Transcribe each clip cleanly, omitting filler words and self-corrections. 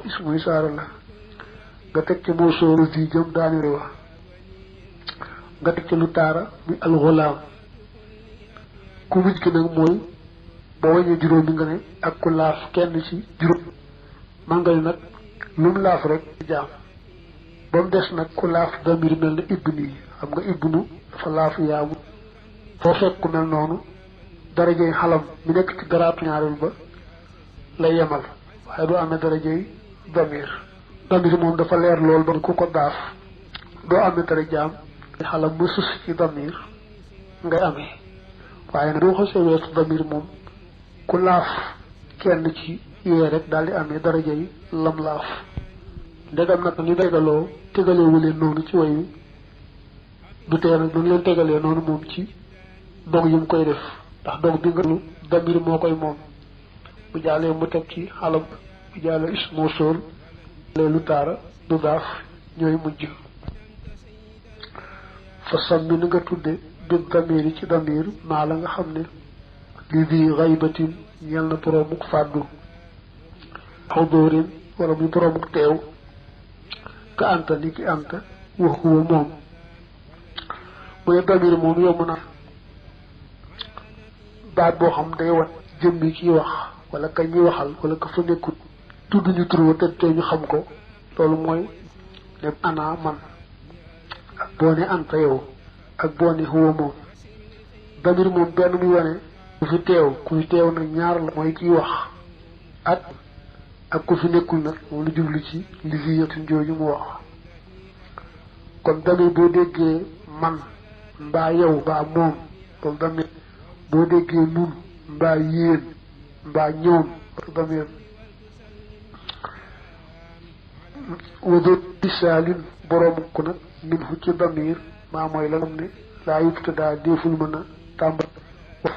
ismu isaara la nga teg ci moo sóoru si jëm daanire wa nga teg ci lu taara muy alxulaam ku mujj ki nag mooy boo wañee juróom bi nga ne ak ku laaf kenn ci juróom man nga ne nag lu mu laaf rek jaam ba mu des nag ku laaf damir mel na ibnu yi xam nga ibnu dafa laaf yaamu foo fekk ku mel noonu darajey xalam mi nekk ci garaatu ñaareel ba lay yemal waaye du amee darajey damir moom dafa leer lool ba ku ko daaf doo amee dara jaam xalam mu sus ci damir ngay amee waaye nag boo xasee weesu damir moom ku laaf kenn ci yee rek daal di amee darajey lam laaf ndegam nag ni tegaloo tegalewu leen noonu ci way wi du tee nag duñ leen tegalee noonu moom ci dog yi mu koy def ndax dog bi nga lu damir moo koy moom bu jàllee mu teg ci xalam bu jàllee ismoo sóol lu taara du daaf ñooy mujj fa sammi ni nga tudde bi damir yi ci damir maa la nga xam ne li di xaybatin ñel na boroomuk fàddu xudóorin wala muy boroomuk teew ka anta ni ki anta wax huwa moom bu ne damir moom yomb na baat boo xam day wat jëmmi kiy wax wala kañ ñuy waxal wala ka fa nekkut tudd ñu tur wa te ñu xam ko loolu mooy ne ana man ak boo ne anta yow ak boo ne huwa moom damir moom benn muy wane ku fi teew kuy teew nag ñaar la mooy kiy wax ak ku fi nekkul nag moom lu jublu ci li fi yëtun jooju mu wax kon damir boo déggee man mbaa yow mbaa moom loolu damir boo déggee nun mbaa yéen mbaa ñoom loolu damir wadoot disaalin boroomu ko nag min fu ci damir maa mooy la xam ne laa yubtadaa déeful mën a tàmbal wax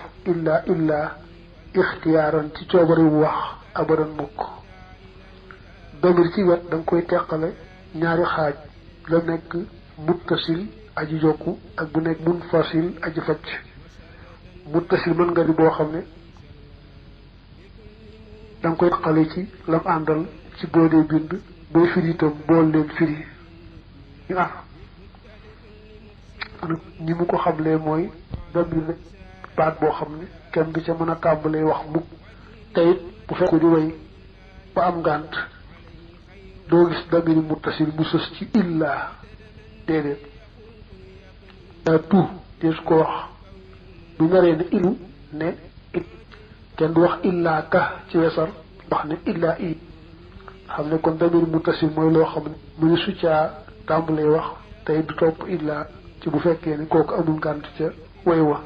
illaa ixtiyaaran ci coobare wu wax abadan mukk damir ci wet da nga koy teqale ñaari xaaj la nekk muttasil aji jokku ak bu nekk munfasil aji facc muttasil mën nga di boo xam ne da nga koy teqale ci lam àndal ci boo dee bind booy firi itam bool leen firi ñu ñi mu ko xamlee mooy damir baat boo xam ne kenn du ca mën a tàmbalee wax mukk te it bu fekk di way ba am ngànt doo gis damiri muttasil mu sës ci illaa déedéet tout dees ko wax bu naree ne ilu ne it kenn du wax illaa ka ci wesar wax ne illaa i xam ne kon damiri muttasil mooy loo xam ne mu ne su caa tàmbalee wax tey du topp illaa ci bu fekkee ne kooku amul ngànt ca way wa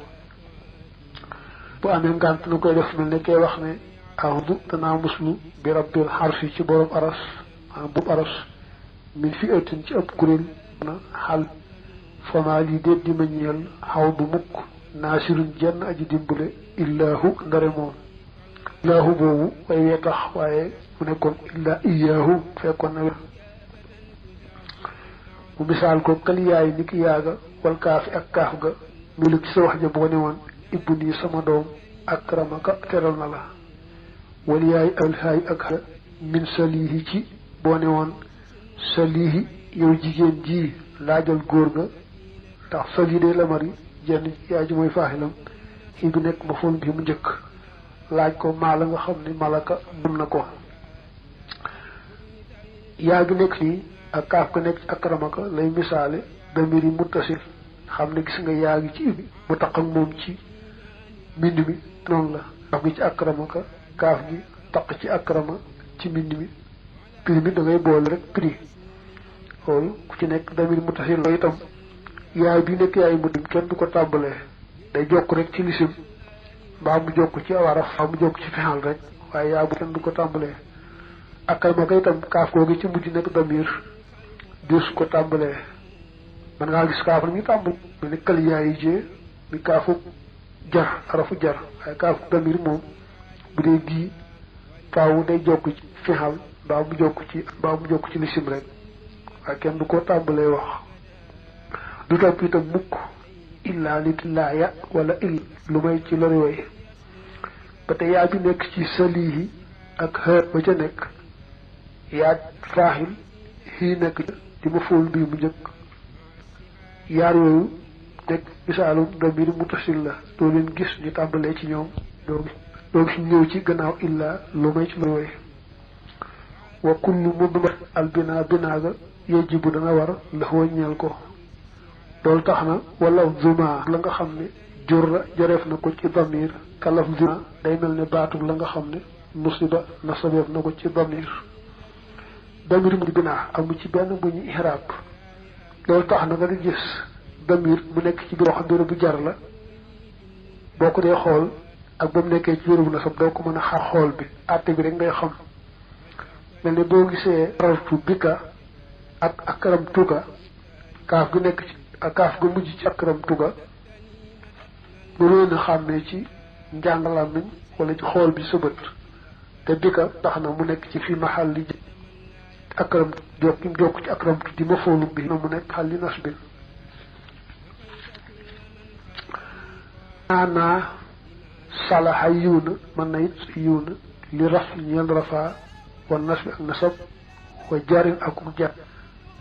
bu amee ngànt na koy def mel ne kay wax ne ahdu danaa muslu bi rabbil xarfi ci borom aras bu aras min fi ëttin ci ëpp kuréel na xal fama lii déet di ma ñeel xaw du mukk naasirun jenn aji dimbale illaahu ndare moom illaahu boobu way wee tax waaye mu nekkoon illaa iyaahu fekkoon na mu misaal ko kaliyaay ni ki yaaga wal kaafi ak kaaf ga mu lu ci sa wax ja boo ne woon ibbu nii sama doom akramaka teral na la wal yaay alhaay ak min salihi ci boo ne woon salihi yow jigéen ji laajal góor ga ndax sali de la mari jenn yaay ji mooy faaxilam xii bi nekk ma foon bi mu njëkk laaj ko maa la nga xam ne malaka mun na ko yaa gi nekk fii ak kaaf ga nekk ci akramaka lay misaale damiri muttasil xam ne gis nga yaa gi ci ibi mu taq ak moom ci mbind mi noonu la kaaf gi ci akramaka kaaf gi taq ci akrama ci mbind mi prix bi da ngay boole rek prix loolu ku ci nekk damir muttasil la itam yaay bi nekk yaay mu dim kenn du ko tàmbalee day jokk rek ci lisim mbaa mu jokk ci awaraf mbaa mu jokk ci fexal rek waaye yaa bu kenn du ko tàmbalee akramaka itam kaaf googu ci mujj nekk damir dis ko tàmbalee man ngaa gis kaaf la ñu tàmbal mu ne kal yaay jee mi kaafu jar arafu jar waaye kaafu damir moom bu dee bii faawu day jokk ci fexal mbaa mu jokk ci lisim rek waaye kenn du ko tàmbalee wax du topp itam mukk illaa nit laaya wala ill lu may ci lori way ba te yaa bi nekk ci salihi ak xër ba ca nekk yaag faaxil xii nekk di ma fóol bii mu njëkk yaar yooyu nekk misaalum damir muttasil la doo leen gis ñu tàmbalee ci ñoom doo gis ñëw ci gannaaw illa lu may ci looy wa kullu mudmar al binaa binaa ga yajibu dana war la ñeel ko loolu tax na wala zuma la nga xam ne jur la joreef na ko ci damir kalaf zuma day mel ne baatub la nga xam ne musiba nasabeef na ko ci damir damir mu di binaa amu ci benn bu ñu ihraab loolu tax na nga di gis damir mu nekk ci biir xam bu jar la boo ko dee xool ak ba mu nekkee ci wéru bu nasab doo ko mën a xaar xool bi àtte bi rek ngay xam mel ne boo gisee rartu bika ak akram tuga kaaf gu nekk ci ak kaaf gu mujj ci akram tuga bu leen a xàmmee ci njàngalaam nañ wala ci xool bi sa bët te bika tax na mu nekk ci fi maxal li akram jokk ci akram tu di ma foolu bi na mu nekk xal li nas bi naanaa salaxa yiwna mën na it yiwna li raf ñeel rafaa wa nas bi ak nasab wa jarin akuk jar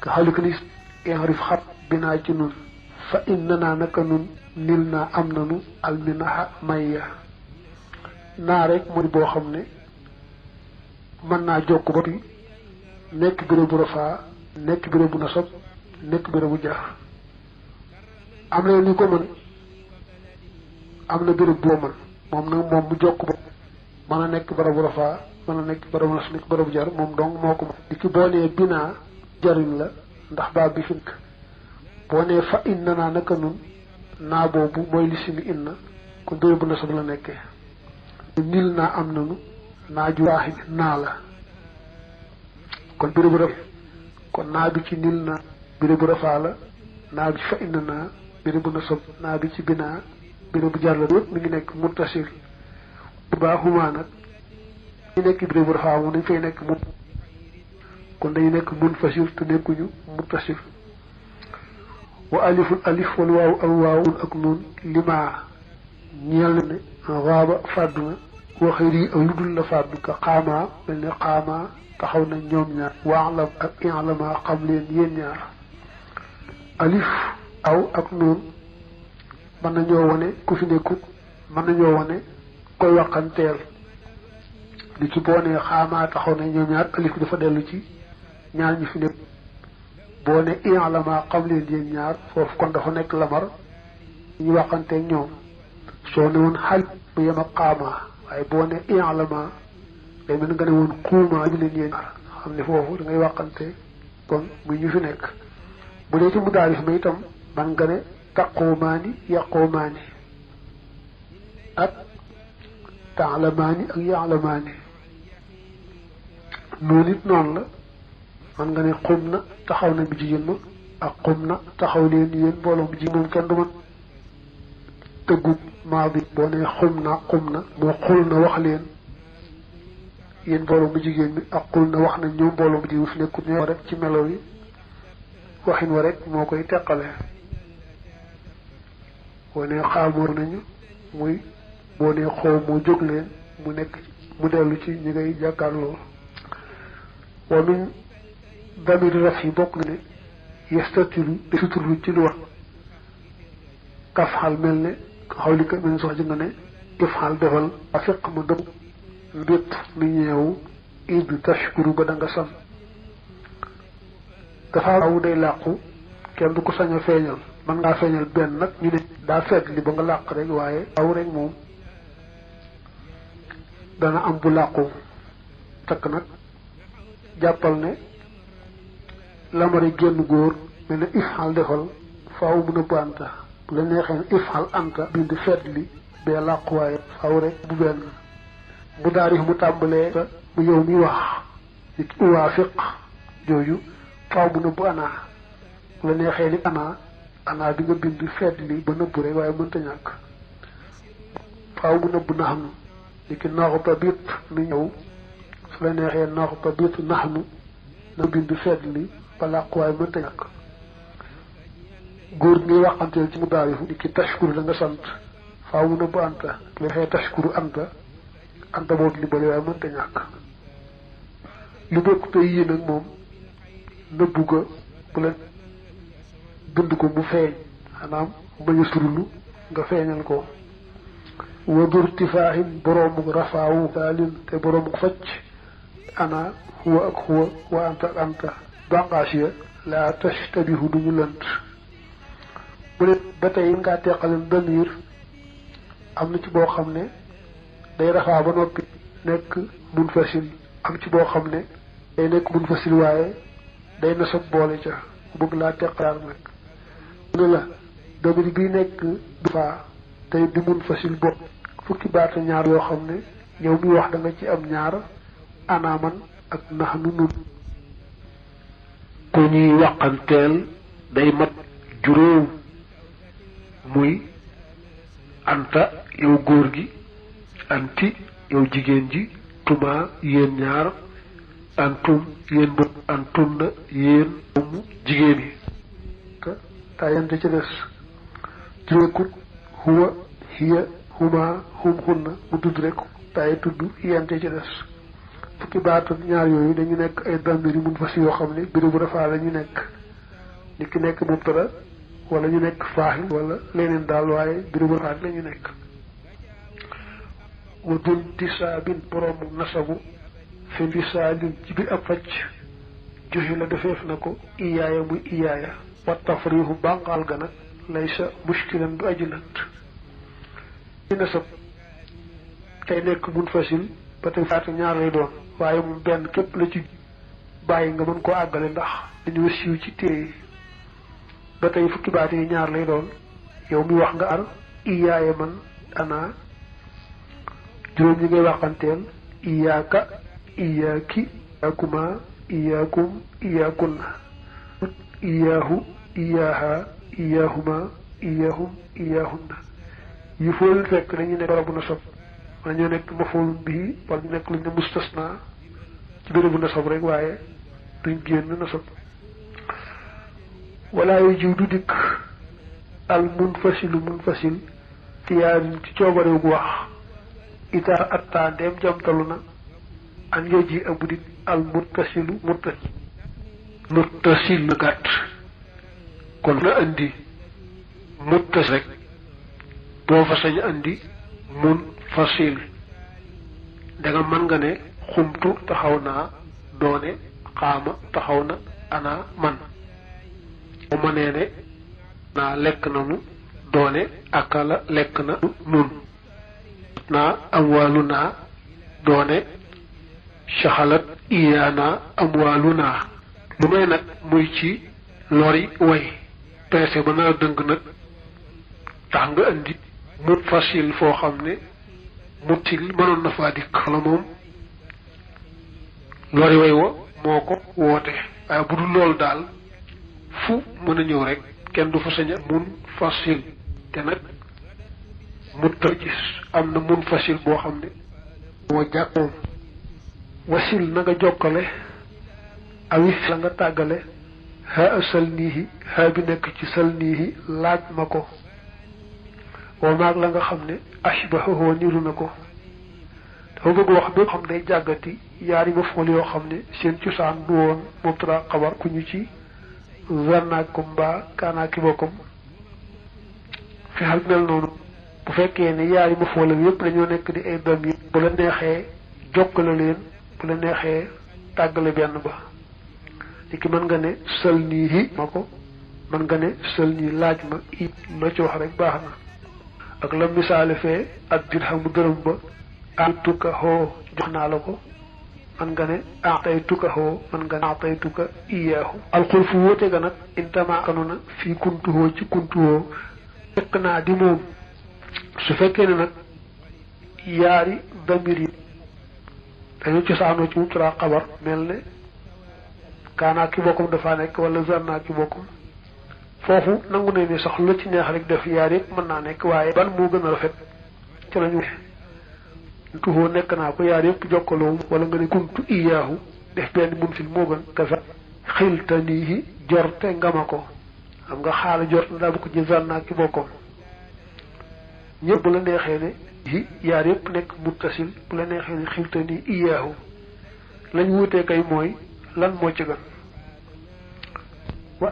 ka xalika lis inrif xat binaa ci nun fa inna naa naka nun nil naa am nanu alminaha mayya naa rek moo di boo xam ne mën naa jokk ba bi nekk béréb bu rafaa nekk béréb bu nasab nekk béréb bu jar am na ñu ko mën am na béréb boo mën moom nag moom mu jokk ba mën a nekk barabu rafaa mën a nekk barabu nas nekk barabu jar moom dong moo ko mën di ki boo nee binaa jarin la ndax baa bi fink boo nee fa inna naa naka nun naa boobu mooy li simi inna kon béréb bu nasab la nekkee nil naa am nanu naa ju waaxi naa la kon bérébu raf kon naa bi ci nil naa bérébu rafaa la naa bi ci fa inna naa bérébu nasab naa bi ci binaa bérébu jar la yëpp mi ngi nekk muttasil bu baaxumaa nag ñu nekk bérébu rafaa moom dañ fay nekk mun kon dañu nekk munfasil te nekkuñu muttasil wa aliful alif wal waaw ak waawun ak nun limaa ñeel na ne waaba fàddu na waxëri ak lu dul la fàddu ka xaamaa mel ne xaamaa taxaw na ñoom ñaar waalam ak inlama xam leen yéen ñaar alif aw ak nun mën nañoo wane ku fi nekkut mën nañoo wane koy waxanteel li ci boo nee xaamaa taxaw na ñoom ñaar alif dafa dellu ci ñaar ñi fi nekk boo ne inlama xam leen yéen ñaar foofu kon dafa nekk lamar ñu waxanteeg ñoom soo ne woon xal mu yem ak xaamaa waaye boo ne inlama day mel nga ne woon xuumaa ñu leen yéen ñaar xam ne foofu da ngay waxante kon muy ñu fi nekk bu dee ci mudaarif ma itam man nga ne taqoomaani yaqoomaani ak taalamaani ak yaalamaani noonu it noonu la man nga ne xum na taxaw na bi jigéen ma ak xum na taxaw leen yéen mbooloo bi jigéen moom kenn du man tëggub maa bi boo ne xum na moo xul na wax leen yéen mbooloo mu jigéen mi ak xul na wax nañ ñoom mbooloo mu jigéen fi nekkul ñoo rek ci melo yi waxin wa rek moo koy teqale boo ne xaamoor nañu muy boo ne xoo moo jóg leen mu nekk mu dellu ci ñi ngay jàkkaarloo wa min damir raf yi bokk na ne yestatiru de suturu ci lu wax kafxal mel ne xaw li ko mel ne sox ji nga ne ifxal defal a fiq ma dëpp mbét mi ñeewu id tashkuru ba da nga sam dafa aw day làqu kenn du ko sañ a feeñal man ngaa feeñal benn nag ñu ne daa fedd li ba nga làq rek waaye aw rek moom dana am bu làqu takk nag jàppal ne lamari génn góor mel ne ifxal defal faaw mu nëbb anta bu la neexee ne ifxal anta bind fedd li bee làqu waaye faaw rek bu benn bu daarif mu tàmbalee mu yow mi wax li uwaafiq jooju faaw mu nëbb ana bu la neexee ni ana bi nga bind fedd li ba nëbb rek waaye mënta ñàkk faaw mu nëbb naxnu li ki naxuta bit mi ñëw su la neexee naxuta bit naxnu na bind fedd li ba làqu waaye mënta ñàkk góor gi ngay waxanteel ci mu daarifu li ki tashkuru la nga sant faaw mu nëbb anta bu la neexee tashkuru anta boobu li bëri waaye mënta ñàkk lu bokk tey yi nag moom nëbbu ko bu la bind ko mu feeñ xanaam bañ a surulu nga feeñal ko wa durtifaahin boroomu rafaawu daalin te boroomu facc ana huwa ak huwa wa anta ak anta bànqaas ya laa tashtabihu duñu lënt bu ne ba tey ngaa teqalen damir am na ci boo xam ne day rafaa ba noppi nekk munfasil am ci boo xam ne day nekk munfasil waaye day nasab boole ca bëgg laa teqaar nag ne la damir bi nekk rafaa tey di munfasil bopp fukki baata ñaar yoo xam ne yow mi wax da nga ci am ñaar ana man ak naxnu nun ku ñuy waqanteel day mat juróom muy anta yow góor gi anti yow jigéen ji tuma yéen ñaar antum yéen bopp antum na yéen mu jigéen yi tayante ci des juróokut huwa hiya huma hum hunna mu tudd rek taye tudd yente ci des fukki baatu ñaar yooyu dañu nekk ay damir yi mun fas yoo xam ne béré bu rafaa la ñu nekk nit ki nekk mubtada wala ñu nekk faaxil wala leneen daal waaye béré bu rafaa la ñu nekk wa dun tisaabin boroomu nasabu fi lisaalin ci biir ab facc joxe la defeef na ko iyaaya muy iyaaya wa tafrihu bànqaal ga nag laysa mushkilan du aji lant ci nasab tey nekk mun fasil ba tey faatu ñaar lay doon waaye moom benn képp la ci bàyyi nga mën koo àggale ndax dañu siiw ci téere yi ba tey fukki baat yi ñaar lay doon yow mi wax nga ar iyaaya man ana juróom ñi ngay waxanteel iyaaka iyaaki iyaakuma iyaakum iyaakunna iyaahu iyaaha iyaahuma iyaahum iyaahunna yi foolu fekk dañu nekk barabu nasab wala ñoo nekk mafoolun bii wala ñu nekk lu ñu ne mustasna ci bérébu nasab rek waaye duñ génn nasab wala yu jiw du dikk al munfasil tiyaarin ci coobarew gu wax ita atta ndeem jamtalu na an yoji abu dik al muttasil na gàtt kon na andi muttasil rek doo fa sañ andi munfasil danga mën nga ne xumtu taxaw naa doone xaama taxaw na ana man bu mënee ne naa lekk nanu doone akala lekk na nun naa amwaalu naa doone saxalat iyaana amwaalu naa lu may nag muy ci lori way peese ba naa dëng nag tax nga indi munfasil foo xam ne mutil mënoon na faa dikk la moom lori way wa moo ko woote waaye bu dul loolu daal fu mën a ñëw rek kenn du fa sañ munfasil te nag muttagis am na munfasil boo xam ne moo jàkk moom wasil na nga jokkale awis la nga tàggale ha sal niihi ha bi nekk ci sal niihi laaj ma ko wa maag la nga xam ne ashbahahu niru na ko dafa bëgg wax bépp xam day jàggati yaari maf'ul yoo xam ne seen cosaan du woon mubtada xabar ku ñu ci zannaakum mbaa kaanaaki bokkum fi xal mel noonu bu fekkee ne yaari maf'ul yépp dañoo nekk di ay damir bu la neexee jokkale leen bu la neexee tàggale benn ba li ki mën nga ne sël nii hi ma ko mën nga ne sël nii laaj ma it loo ci wax rek baax na ak la misaale fee ak dirhamu dërëm ba ataytuka hoo jox naa la ko man nga ne ataytuka hoo man nga ne ataytuka iyaahu alxulfu wóote ga nag intama kanu na fii kuntu hoo ci kuntu hoo fekk naa di moom su fekkee ne nag yaari damir yi dañu cosaanoo ci mubtada xabar mel ne kaanaa ki bokkum dafa nekk wala zannaa ki bokkum foofu nangu nañ ne sax lu ci neex rek def yaar yëpp mën naa nekk waaye ban moo gën a rafet ci lañu tuxoo nekk naa ko yaar yëpp jokkaloo wala nga ne kuntu iyaahu def benn mun fil moo gën kafa xiltaniihi jorte nga ma ko xam nga xaala jort na daa bu ko ci zannaa ki bokkum ñëpp bu la neexee ne yaar yëpp nekk muttasil bu la neexee ne xiltanii iyaahu lañ wutee kay mooy lan moo ci gën wa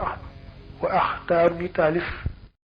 axtaar mi taalif